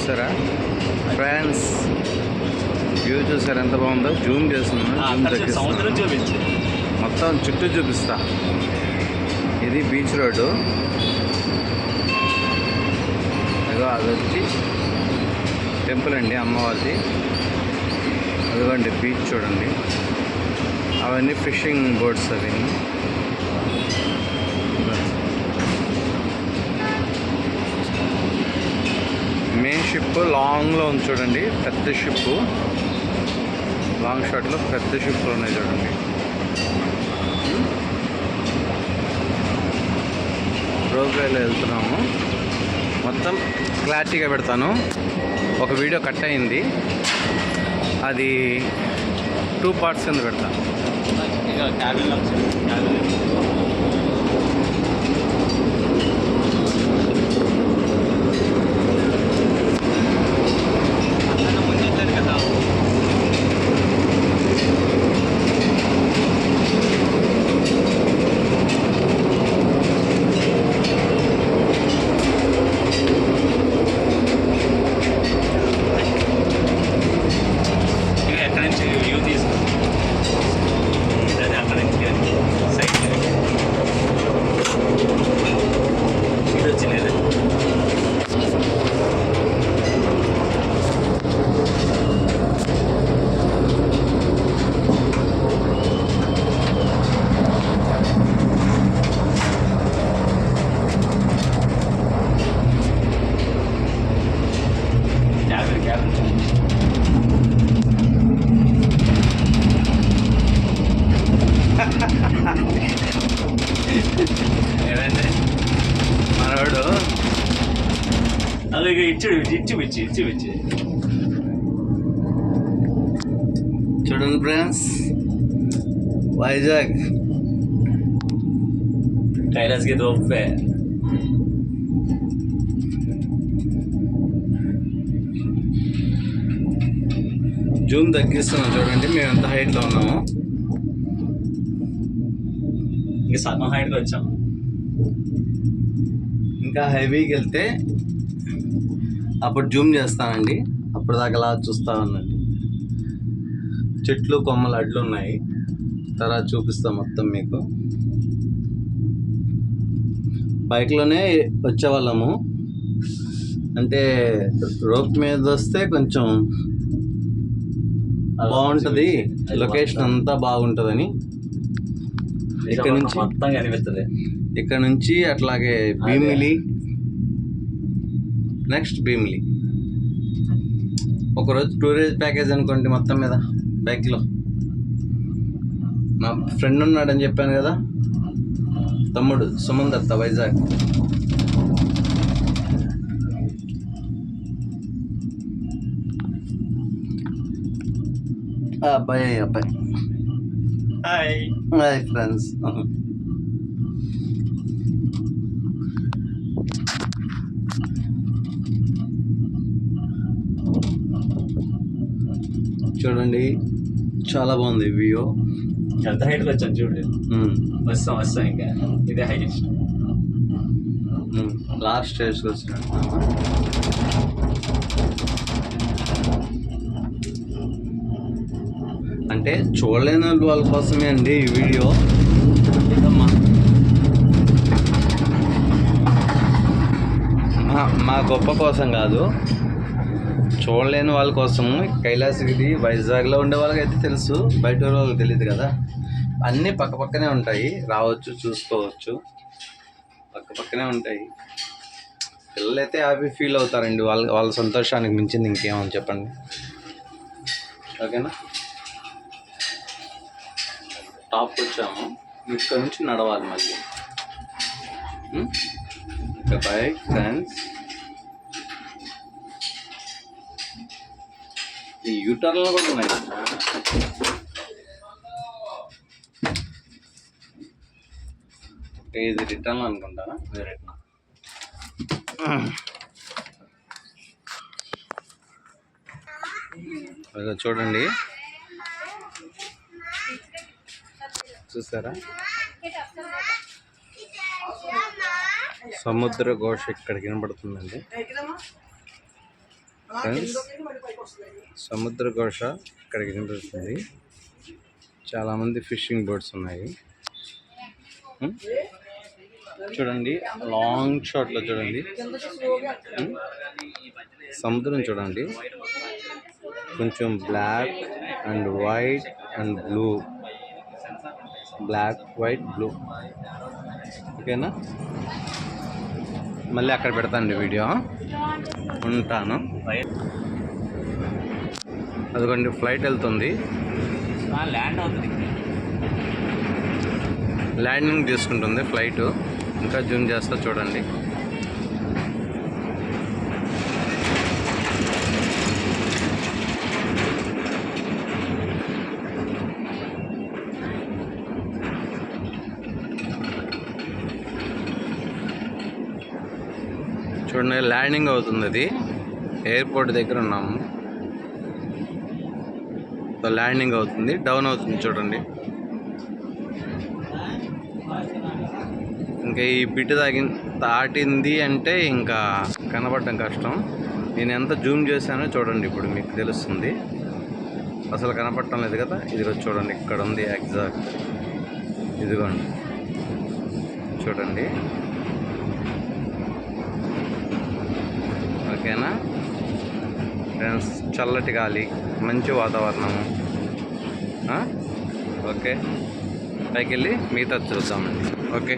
చూసారా friends, view చూసారా ఎంత బాగుందో? జూమ్ చేస్తున్నాను, సముద్రం చూపించి మొత్తం చుట్టూ చూపిస్తా. ఇది బీచ్ రోడ్డు, అదో అది వచ్చి టెంపుల్ అండి అమ్మవారిది. అదిగోండి బీచ్ చూడండి, అవన్నీ ఫిషింగ్ బోట్స్ అవన్నీ. మెయిన్ షిప్ లాంగ్లో ఉంది చూడండి, పెద్ద షిప్, లాంగ్ షాట్లో పెద్ద షిప్లు ఉన్నాయి చూడండి. రోడ్వేలో వెళ్తున్నాము, మొత్తం క్లారిటీగా పెడతాను. ఒక వీడియో కట్ అయింది, అది 2 parts కింద పెడతాను. మనవాడు అలాగే ఇచ్చి చూడండి ఫ్రెండ్స్, వైజాగ్ కైలాస్కి దోపే. జూమ్ తగ్గిస్తున్నాం చూడండి, మేము ఎంత హైట్లో ఉన్నాము. ఇంకా సగం హైట్కి వచ్చాము. ఇంకా హైవేకి వెళ్తే అప్పుడు జూమ్ చేస్తానండి, అప్పుడు దాకా అలా చూస్తా ఉండండి. చెట్లు కొమ్మలు అడ్లు ఉన్నాయి, తర్వాత చూపిస్తాం మొత్తం మీకు. బైక్లోనే వచ్చేవాళ్ళము, అంటే రోప్ మీద వస్తే కొంచెం బాగుంటుంది, లొకేషన్ అంతా బాగుంటుందని ఇక్కడ నుంచి మొత్తం కనిపిస్తుంది. ఇక్కడ నుంచి అట్లాగే భీమిలి, నెక్స్ట్ భీమిలి. ఒకరోజు టూరేజ్ ప్యాకేజ్ అనుకోండి మొత్తం మీద బైక్లో. నా ఫ్రెండ్ ఉన్నాడని చెప్పాను కదా, తమ్ముడు సుమన్ దత్త, వైజాగ్. అబ్బాయి హాయ్ ఫ్రెండ్స్. చూడండి చాలా బాగుంది వ్యూ. ఎంత హైట్కి వచ్చాను చూడండి. వస్తాం ఇంకా ఇదే హైట్. లాస్ట్ స్టేజ్కి వచ్చినట్టు. అంటే చూడలేని వాళ్ళ కోసమే అండి ఈ వీడియో, మా గొప్ప కోసం కాదు, చూడలేని వాళ్ళ కోసము. కైలాసగిరి వైజాగ్లో ఉండే వాళ్ళకి అయితే తెలుసు, బయట వాళ్ళకి తెలియదు కదా. అన్నీ పక్కనే ఉంటాయి, రావచ్చు చూసుకోవచ్చు, పక్కనే ఉంటాయి. పిల్లలైతే హ్యాపీ ఫీల్ అవుతారండి, వాళ్ళ సంతోషానికి మించింది ఇంకేమని చెప్పండి. ఓకేనా, టాప్కి వచ్చాము, ఇక్కడ నుంచి నడవాలి మళ్ళీ. Bye friends. ఈ యూటర్న్లో కూడా ఉన్నాయి. ఇది రిటర్న్ అనుకుంటారా? చూడండి, చూసారా సముద్ర ఘోష ఇక్కడ వినబడుతుందండి. ఫ్రెండ్స్ సముద్ర ఘోష ఇక్కడికి వినిపిస్తుంది. చాలామంది ఫిషింగ్ బోట్స్ ఉన్నాయి. చూడండి లాంగ్ షాట్లో చూడండి సముద్రం చూడండి. కొంచెం black and white and blue, black white blue. ఓకేనా, మళ్ళీ అక్కడ పెడతాండి వీడియో. ఉంటాను. అదిగోండి ఫ్లైట్ వెళ్తుంది, ల్యాండ్ అవుతుంది, ల్యాండింగ్ తీసుకుంటుంది ఫ్లైట్. ఇంకా జూమ్ చేస్తా చూడండి. చూడండి ల్యాండింగ్ అవుతుంది. అది ఎయిర్పోర్ట్ దగ్గర ఉన్నాము. ల్యాండింగ్ అవుతుంది, డౌన్ అవుతుంది చూడండి. ఇంకా ఈ బిట్ దాటింది అంటే ఇంకా కనబడటం కష్టం. నేను ఎంత జూమ్ చేశానో చూడండి, ఇప్పుడు మీకు తెలుస్తుంది. అసలు కనపడటం లేదు కదా, ఇదిగో చూడండి ఇక్కడ ఉంది ఎగ్జాక్ట్. ఇదిగోండి చూడండి. ఓకేనా ఫ్రెండ్స్, చల్లటి గాలి, మంచి వాతావరణము. ఓకే, పైకి వెళ్ళి మిగతా చూద్దామండి. ఓకే.